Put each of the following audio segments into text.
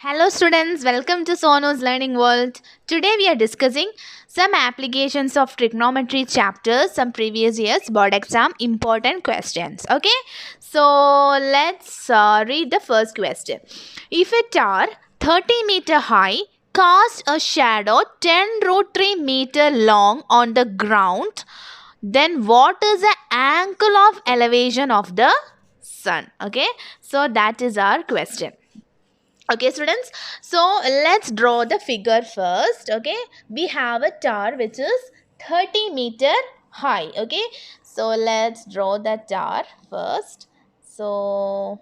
Hello students, welcome to Sono's Learning World. Today we are discussing some applications of trigonometry chapters, some previous years board exam important questions. Okay, so let's read the first question. If a tower 30-meter high casts a shadow 10 root 3 meter long on the ground, then what is the angle of elevation of the sun? Okay, so that is our question. Okay students, so let's draw the figure first. Okay, we have a tower which is 30-meter high. Okay, so let's draw the tower first. So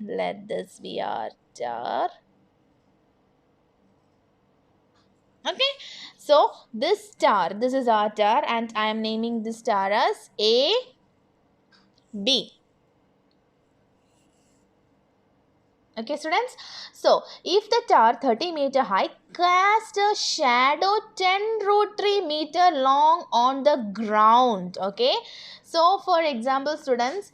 let this be our tower. Okay, so this tower, this is our tower, and I am naming this tower as A B. Okay students, so if the tower 30-meter high cast a shadow 10 root 3 meter long on the ground. Okay, so for example students,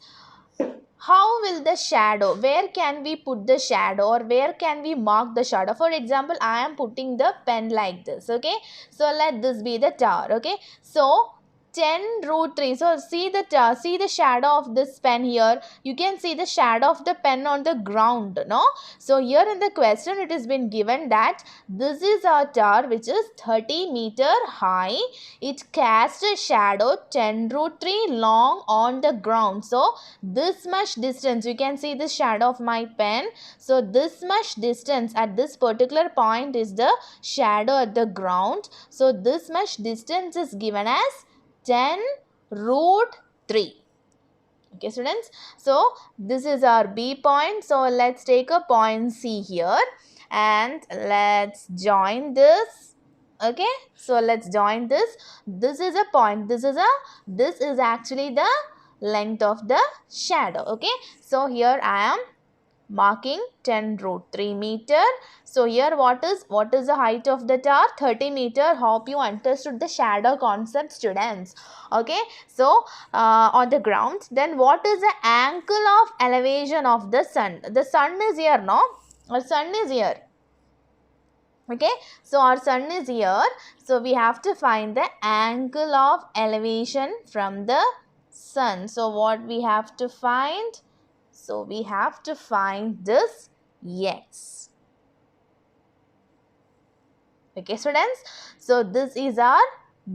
how will the shadow, where can we put the shadow or where can we mark the shadow? For example, I am putting the pen like this. Okay, so let this be the tower. Okay, so 10 root 3. So see the shadow of this pen here. You can see the shadow of the pen on the ground, no? So here in the question it has been given that this is a tower which is 30-meter high. It casts a shadow 10 root 3 long on the ground. So this much distance, you can see the shadow of my pen. So this much distance at this particular point is the shadow at the ground. So this much distance is given as 10 root 3. Okay students, so this is our B point. So let's take a point C here and let's join this. Okay, so let's join this. This is a point, this is actually the length of the shadow. Okay, so here I am marking 10 root 3 meter. So here what is the height of the tower? 30 meter. Hope you understood the shadow concept students. Okay, so on the ground, then what is the angle of elevation of the sun? The sun is here, no? Our sun is here. Okay, so our sun is here. So we have to find the angle of elevation from the sun. So what we have to find? So we have to find this x. Okay students, so this is our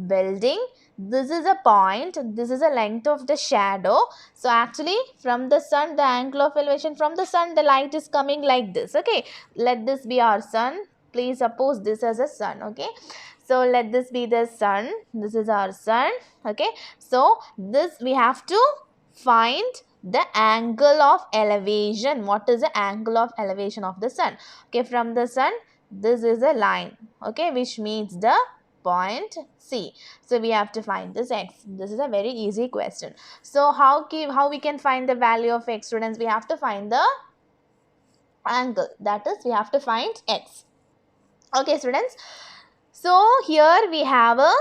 building. This is a point, this is a length of the shadow. So actually from the sun, the angle of elevation from the sun, the light is coming like this. Okay, let this be our sun. Please suppose this as a sun. Okay, so let this be the sun. This is our sun. Okay, so this we have to find the angle of elevation. What is the angle of elevation of the sun? Okay, from the sun, this is a line. Okay, which means the point C. So we have to find this x. This is a very easy question. So how we can find the value of x, students? We have to find the angle. That is, we have to find x. Okay students, so here we have a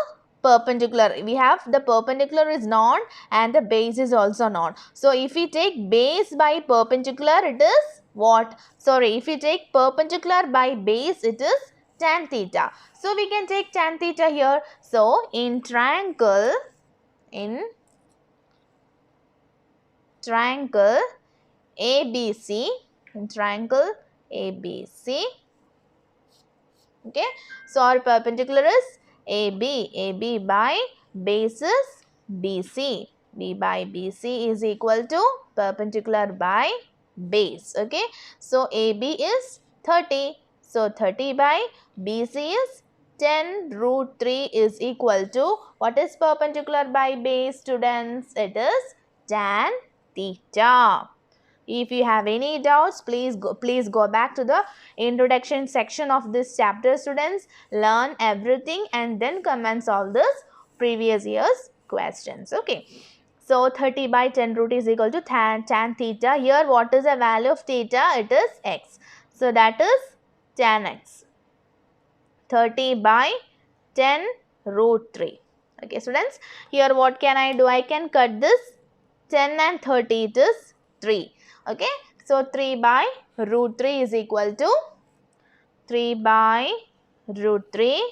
perpendicular. We have the perpendicular is known and the base is also known. So if we take base by perpendicular, it is what? Sorry, if we take perpendicular by base, it is tan theta. So we can take tan theta here. So in triangle ABC, in triangle ABC, okay, so our perpendicular is AB by base is BC. B by BC is equal to perpendicular by base. Okay, so AB is 30. So 30 by BC is 10 root 3 is equal to, what is perpendicular by base, students? It is tan theta. If you have any doubts, please go back to the introduction section of this chapter, students. Learn everything and then come and solve this previous year's questions. Okay, so 30 by 10 root is equal to tan theta. Here what is the value of theta? It is x. So that is tan x. 30 by 10 root 3. Okay students, here what can I do? I can cut this 10 and 30, it is 3. Okay, so 3 by root 3 is equal to 3 by root 3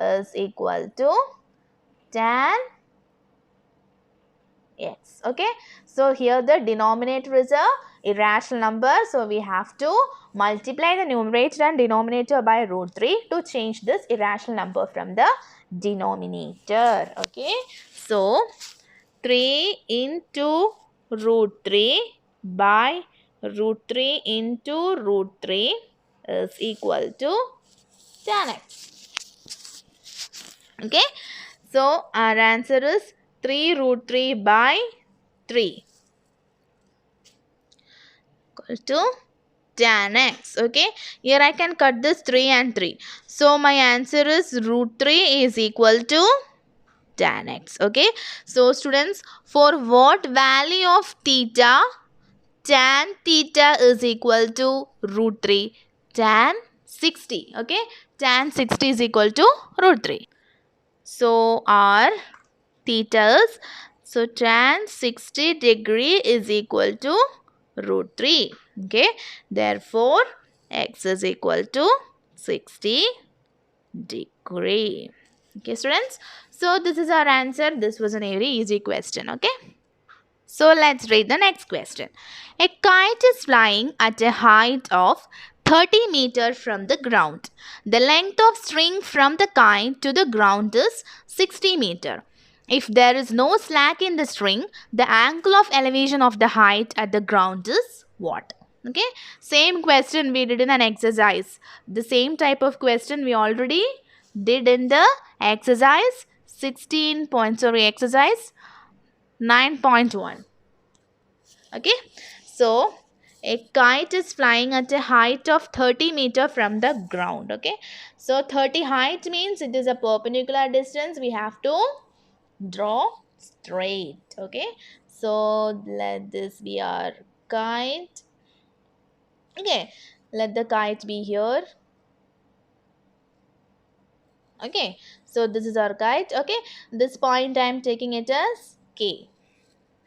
is equal to tan x. Okay, so here the denominator is a irrational number, so we have to multiply the numerator and denominator by root 3 to change this irrational number from the denominator. Okay, so 3 into root 3 by root 3 into root 3 is equal to tan x. Okay, so our answer is 3 root 3 by 3 equal to tan x. Okay, here I can cut this 3 and 3. So my answer is root 3 is equal to tan x. Okay, so students, for what value of theta tan theta is equal to root 3? Tan 60. Okay, tan 60 is equal to root 3. So our theta is, so tan 60 degree is equal to root 3. Okay, therefore x is equal to 60 degree. Okay students, so this is our answer. This was a very easy question. Okay, so let's read the next question. A kite is flying at a height of 30 meters from the ground. The length of string from the kite to the ground is 60 meters. If there is no slack in the string, the angle of elevation of the height at the ground is what? Okay, same question we did in an exercise. The same type of question we already did in the exercise 9.1. Okay, so a kite is flying at a height of 30 meters from the ground. Okay, so 30 height means it is a perpendicular distance. We have to draw straight. Okay, so let this be our kite. Okay, let the kite be here. Okay, so this is our kite. Okay, this point I am taking it as K.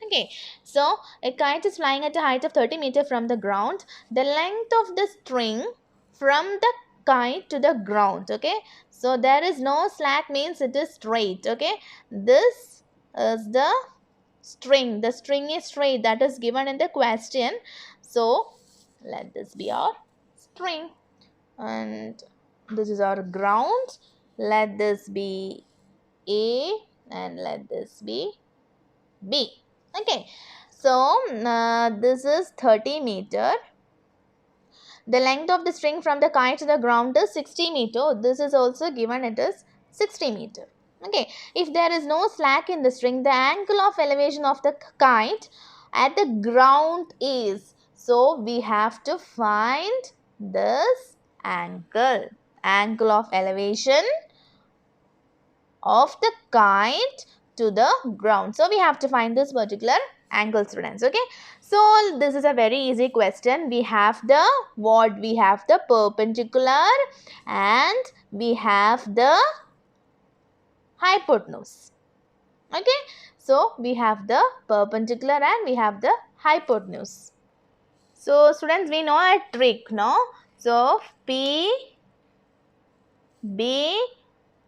Okay, so a kite is flying at a height of 30 meters from the ground. The length of the string from the kite to the ground. Okay, so there is no slack means it is straight. Okay, this is the string. The string is straight, that is given in the question. So let this be our string and this is our ground. Let this be A and let this be B. Okay, so this is 30 meter. The length of the string from the kite to the ground is 60 meter. This is also given, it is 60 meter. Okay, if there is no slack in the string, the angle of elevation of the kite at the ground is, so we have to find this angle of elevation of the kite to the ground. So we have to find this particular angle, students. Okay, so this is a very easy question. We have the we have the perpendicular and we have the hypotenuse. Okay, so we have the perpendicular and we have the hypotenuse. So students, we know a trick, no? So P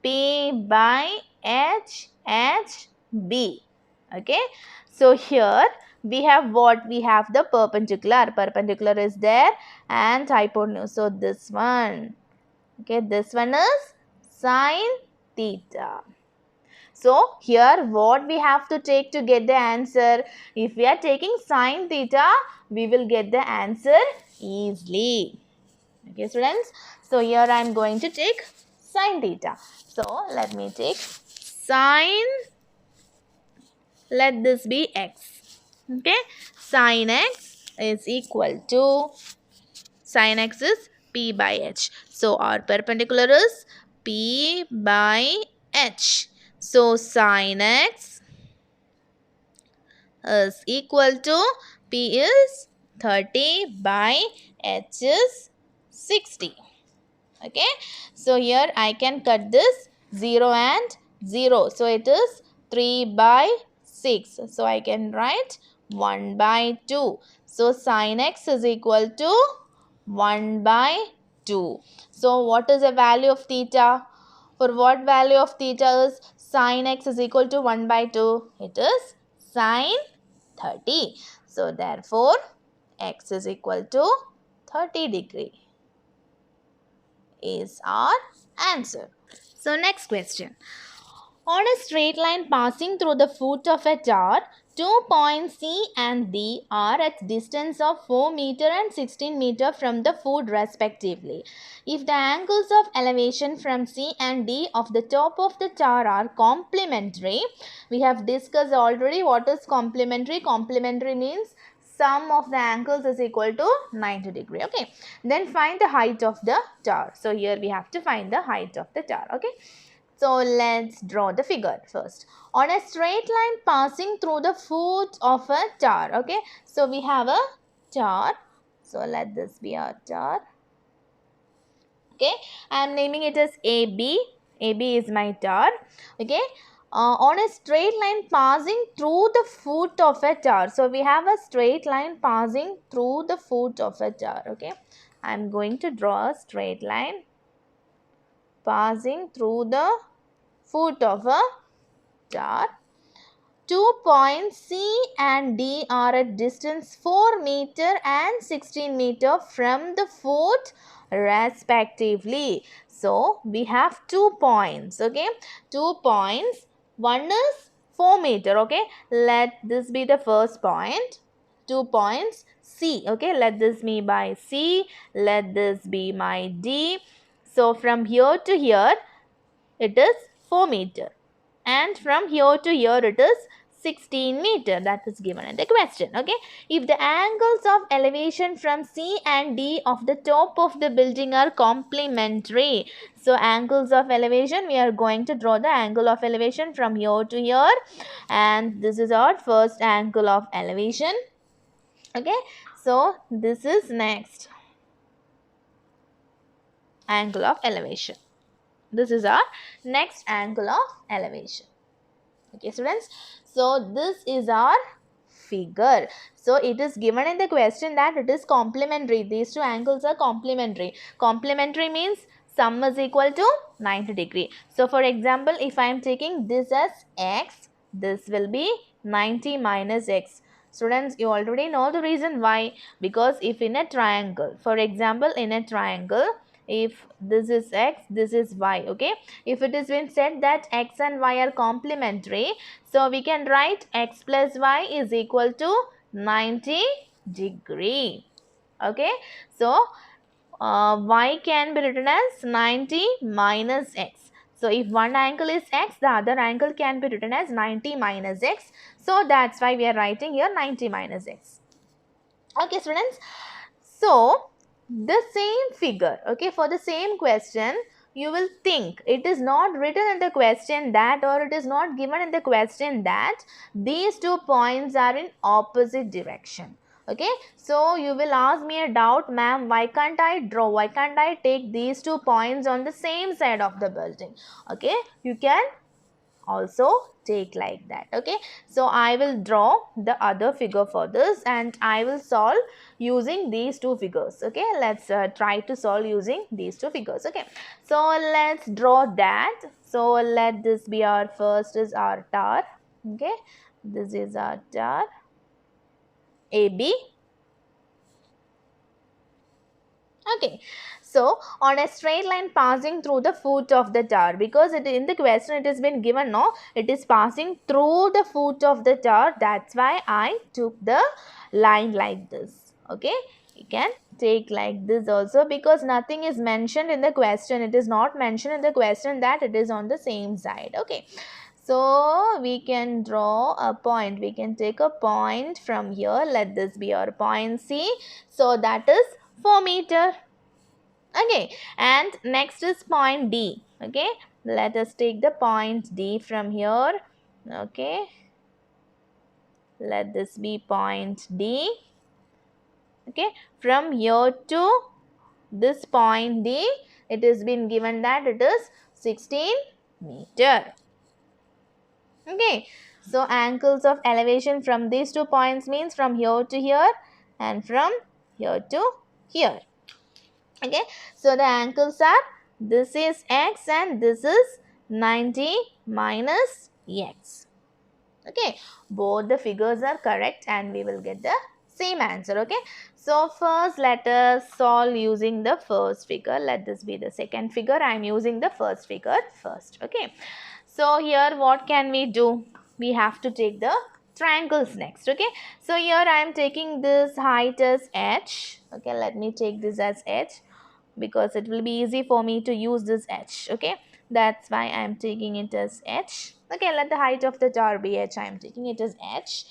by H B. Okay, so here we have what? We have the perpendicular is there and hypotenuse. So this one, okay, this one is sine theta. So here what we have to take to get the answer? If we are taking sine theta, we will get the answer easily. Okay students, so here I am going to take sine theta. So let me take sine, let this be x. Okay, sine x is equal to, sine x is P by H. So our perpendicular is P by H. So sine x is equal to, P is 30 by H is 60. Okay, so here I can cut this 0 and 0. So it is 3 by 6. So I can write 1 by 2. So sine x is equal to 1 by 2. So what is the value of theta? For what value of theta is sine x is equal to 1 by 2? It is sine 30. So therefore x is equal to 30 degree is our answer. So next question. On a straight line passing through the foot of a tower, 2 points C and D are at distance of 4 meter and 16 meter from the foot respectively. If the angles of elevation from C and D of the top of the tower are complementary, we have discussed already what is complementary. Complementary means sum of the angles is equal to 90 degree. Okay, then find the height of the tower. So here we have to find the height of the tower. Okay, so let's draw the figure first. On a straight line passing through the foot of a tower. Okay, so we have a tower. So let this be our tower. Okay, I am naming it as AB. AB is my tower. Okay, on a straight line passing through the foot of a tower. So we have a straight line passing through the foot of a tower. Okay, I am going to draw a straight line passing through the foot of a tower. 2 points C and D are at distance 4 meter and 16 meter from the foot respectively. So we have 2 points. Okay, 2 points. One is 4 meter. Okay, let this be the first point. 2 points C. Okay, let this be my C. Let this be my D. So from here to here it is 4 meter, and from here to here it is 16 meter. That is given in the question. Okay, if the angles of elevation from C and D of the top of the building are complementary, so angles of elevation, we are going to draw the angle of elevation from here to here, and this is our first angle of elevation. Okay, so this is next angle of elevation. This is our next angle of elevation. Okay, students. So this is our figure. So it is given in the question that it is complementary. These two angles are complementary. Complementary means sum is equal to 90 degree. So for example, if I am taking this as x, this will be 90 minus x. Students, you already know the reason why. Because if in a triangle, for example, in a triangle, if this is x, this is y. Okay, if it is been said that x and y are complementary, so we can write x plus y is equal to 90 degree. Okay, so y can be written as 90 minus x. So if one angle is x, the other angle can be written as 90 minus x. So that's why we are writing here 90 minus x. Okay, students. So the same figure, okay, for the same question, you will think it is not written in the question that, or it is not given in the question that these 2 points are in opposite direction. Okay, so you will ask me a doubt, ma'am, why can't I draw, why can't I take these 2 points on the same side of the building? Okay, you can also take like that. Okay, so I will draw the other figure for this, and I will solve using these 2 figures. Okay, let's try to solve using these 2 figures. Okay, so let's draw that. So let this be our first is our tower. Okay, this is our tower AB. Okay, so on a straight line passing through the foot of the tower, because it in the question it has been given, no, it is passing through the foot of the tower. That's why I took the line like this. Okay, you can take like this also, because nothing is mentioned in the question. It is not mentioned in the question that it is on the same side. Okay, so we can draw a point. We can take a point from here. Let this be our point C. So that is 4 meter. Okay, and next is point D. Okay, let us take the point D from here. Okay, let this be point D. Okay, from here to this point D, it has been given that it is 16 meter. Okay, so angles of elevation from these 2 points means from here to here and from here to here. Okay, so the angles are, this is x and this is 90 minus x. Okay, both the figures are correct and we will get the same answer. Okay, so first let us solve using the first figure. Let this be the second figure. I am using the first figure first. Okay, so here what can we do? We have to take the triangles next. Okay, so here I am taking this height as h. Okay, let me take this as h because it will be easy for me to use this h. Okay, that's why I am taking it as h. Okay, let the height of the tower be h. I am taking it as h.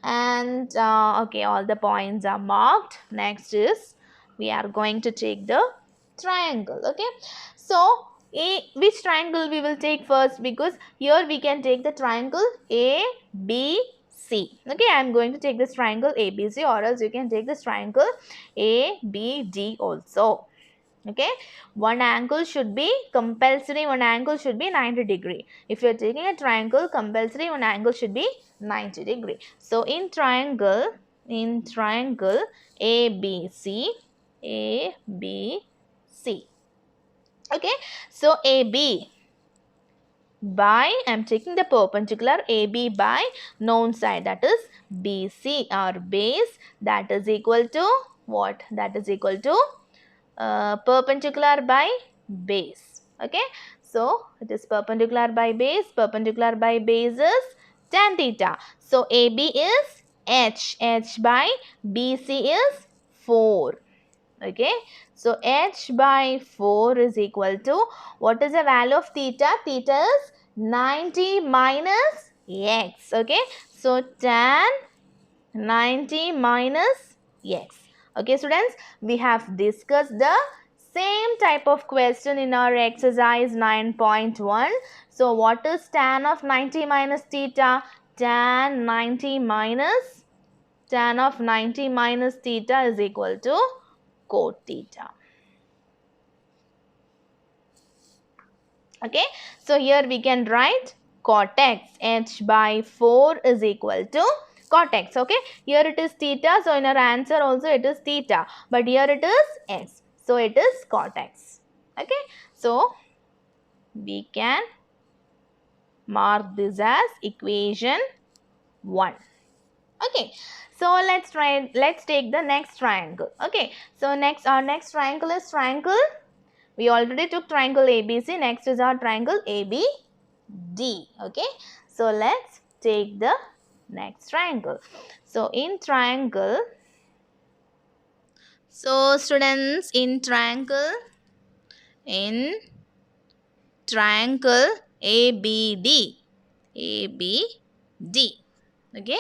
And okay, all the points are marked. Next is we are going to take the triangle. Okay, so which triangle we will take first, because here we can take the triangle ABC. Okay, I am going to take this triangle ABC, or else you can take this triangle ABD also. Okay, one angle should be compulsory, one angle should be 90 degree. If you are taking a triangle, compulsory one angle should be 90 degree. So in triangle ABC, okay, so AB by, I am taking the perpendicular AB by known side, that is BC or base, that is equal to what? That is equal to perpendicular by base. Okay, so it is perpendicular by base. Perpendicular by base is tan theta. So AB is h by BC is 4. Okay, so h by 4 is equal to, what is the value of theta? Theta is 90 minus x. Okay, so tan 90 minus x. Okay students, we have discussed the same type of question in our exercise 9.1. So what is tan of 90 minus theta? Tan of 90 minus theta is equal to cot theta. Okay, so here we can write cot x, h by 4 is equal to cot x. Okay, here it is theta, so in our answer also it is theta, but here it is s, so it is cot x. Okay, so we can mark this as equation 1. Okay, so let's take the next triangle. Okay, so our next triangle is triangle, we already took triangle ABC. Next is our triangle ABD. Okay, so let's take the next triangle. So in triangle, so students, in triangle ABD. Okay,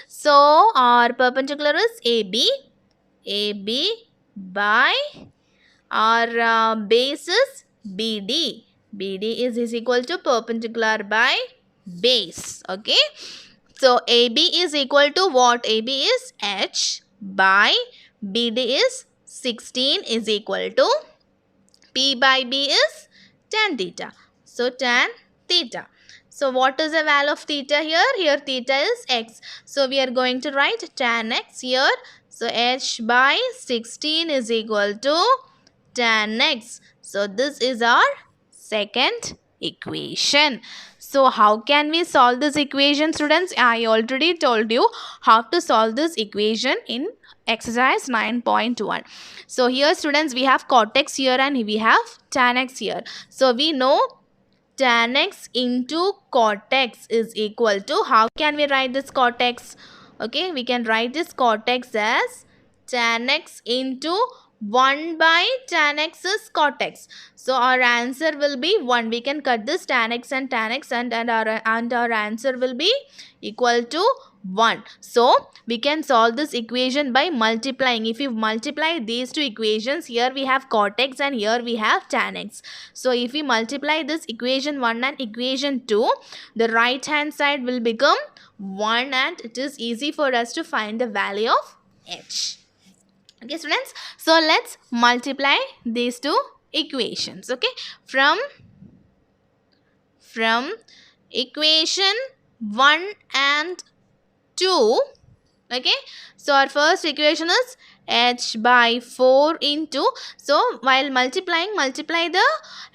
so our perpendicular is AB by our base is BD. BD is equal to perpendicular by base. Okay, so AB is equal to what? AB is h by BD is 16 is equal to P by B is tan theta. So tan theta. So what is the value of theta here? Here theta is x. So we are going to write tan x here. So h by 16 is equal to tan x. So this is our second equation. So how can we solve this equation, students? I already told you how to solve this equation in exercise 9.1. So here students, we have cot x here and we have tan x here. So we know tan x into cot x is equal to, how can we write this cot x? Okay, we can write this cot x as tan x into 1 by tan x is cot x. So our answer will be 1. We can cut this tan x and our answer will be equal to 1. So we can solve this equation by multiplying. If you multiply these two equations, here we have cot x and here we have tan x. So if we multiply this equation 1 and equation 2, the right hand side will become 1 and it is easy for us to find the value of h. Okay students, so let's multiply these two equations. Okay, from equation 1 and 2. Okay, so our first equation is h by 4 into, so while multiplying, multiply the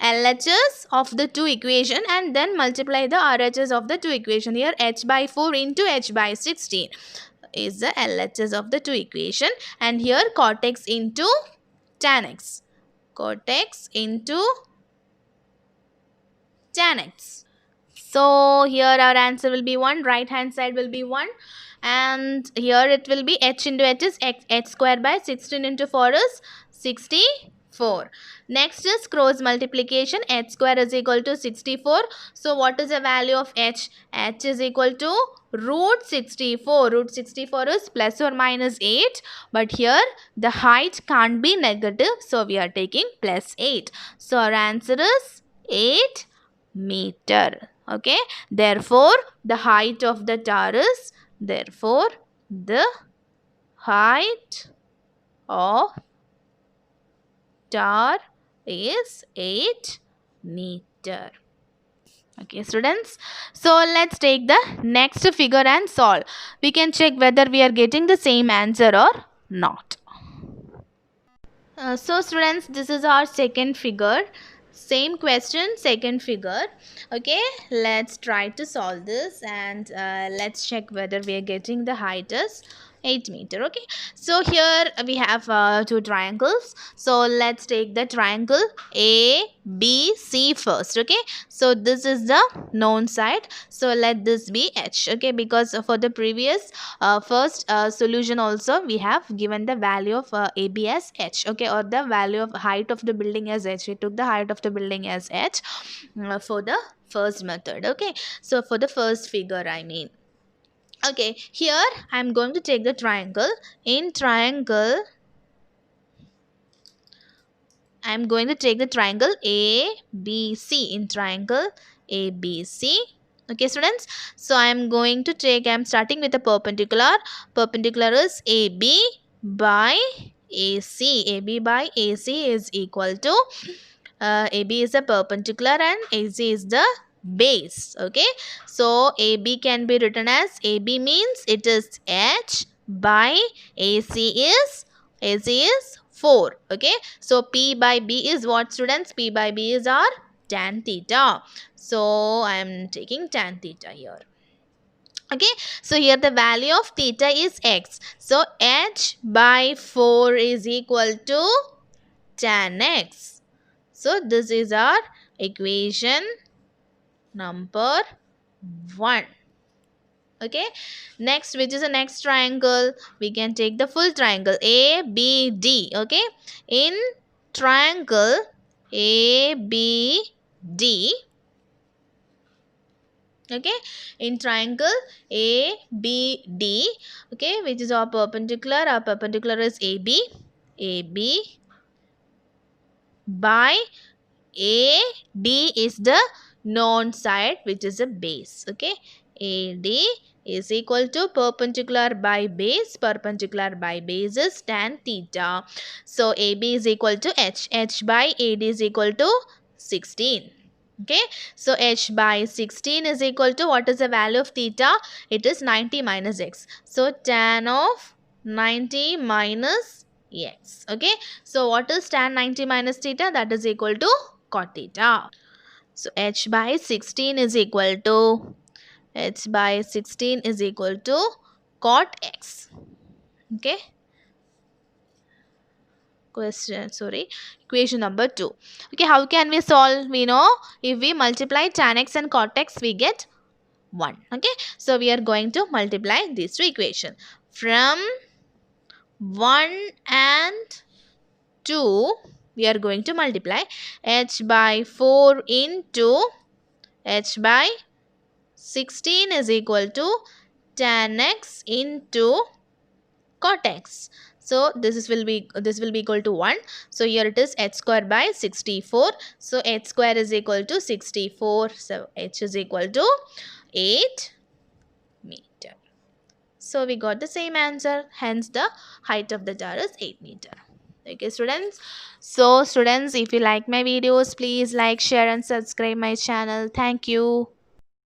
LHS of the two equation and then multiply the RHS of the two equation. Here h by 4 into h by 16 is the LHS of the two equation, and here cot x into tan x. Cot x into tan x. So here our answer will be 1, right hand side will be 1, and here it will be h into h is h square by 16 into 4 is 64. Next is cross multiplication, h square is equal to 64. So what is the value of h? H is equal to root 64. Root 64 is plus or minus 8, but here the height can't be negative, so we are taking plus 8. So our answer is 8 meter. Okay, therefore the height of the tower is, therefore the height of tower is 8 meter. Okay students, so let's take the next figure and solve. We can check whether we are getting the same answer or not. So students, this is our second figure. Same question, second figure. Okay, let's try to solve this, and let's check whether we are getting the height is 8 meter. Okay, so here we have two triangles. So let's take the triangle ABC first. Okay, so this is the known side, so let this be H. Okay, because for the previous first solution also we have given the value of AB as H. Okay, or the value of height of the building as H. We took the height of the building as H for the first method. Okay, so for the first figure I mean. Okay, here I am going to take the triangle. In triangle, I am going to take the triangle ABC. In triangle ABC. Okay students, so I am going to take, I am starting with a perpendicular. Perpendicular is AB by AC. AB by AC is equal to, AB is a perpendicular and AC is the base. Okay, so AB can be written as, AB means it is H by AC is 4. Okay, so P by B is what students? P by B is our tan theta. So I am taking tan theta here. Okay, so here the value of theta is x. So H by 4 is equal to tan x. So this is our equation number 1. Okay, next, which is the next triangle? We can take the full triangle ABD. Okay, in triangle ABD, okay, in triangle ABD, okay, which is our perpendicular. Our perpendicular is AB. AB by AD is the known side, which is a base. Okay, AD is equal to perpendicular by base. Perpendicular by base is tan theta. So AB is equal to H. H by AD is equal to 16. Okay, so H by 16 is equal to, what is the value of theta? It is 90 minus x. So tan of 90 minus x. Okay, so what is tan 90 minus theta? That is equal to cot theta. So H by 16 is equal to, H by 16 is equal to cot x. Okay, equation number 2. Okay, how can we solve? We know if we multiply tan x and cot x, we get 1. Okay, so we are going to multiply these two equations. From 1 and 2, we are going to multiply. H by 4 into H by 16 is equal to tan x into cot x. So this will be equal to 1. So here it is h square by 64. So h square is equal to 64. So h is equal to 8 meter. So we got the same answer. Hence the height of the tower is 8 meter. Okay students. So students, if you like my videos, please like, share and subscribe my channel. Thank you.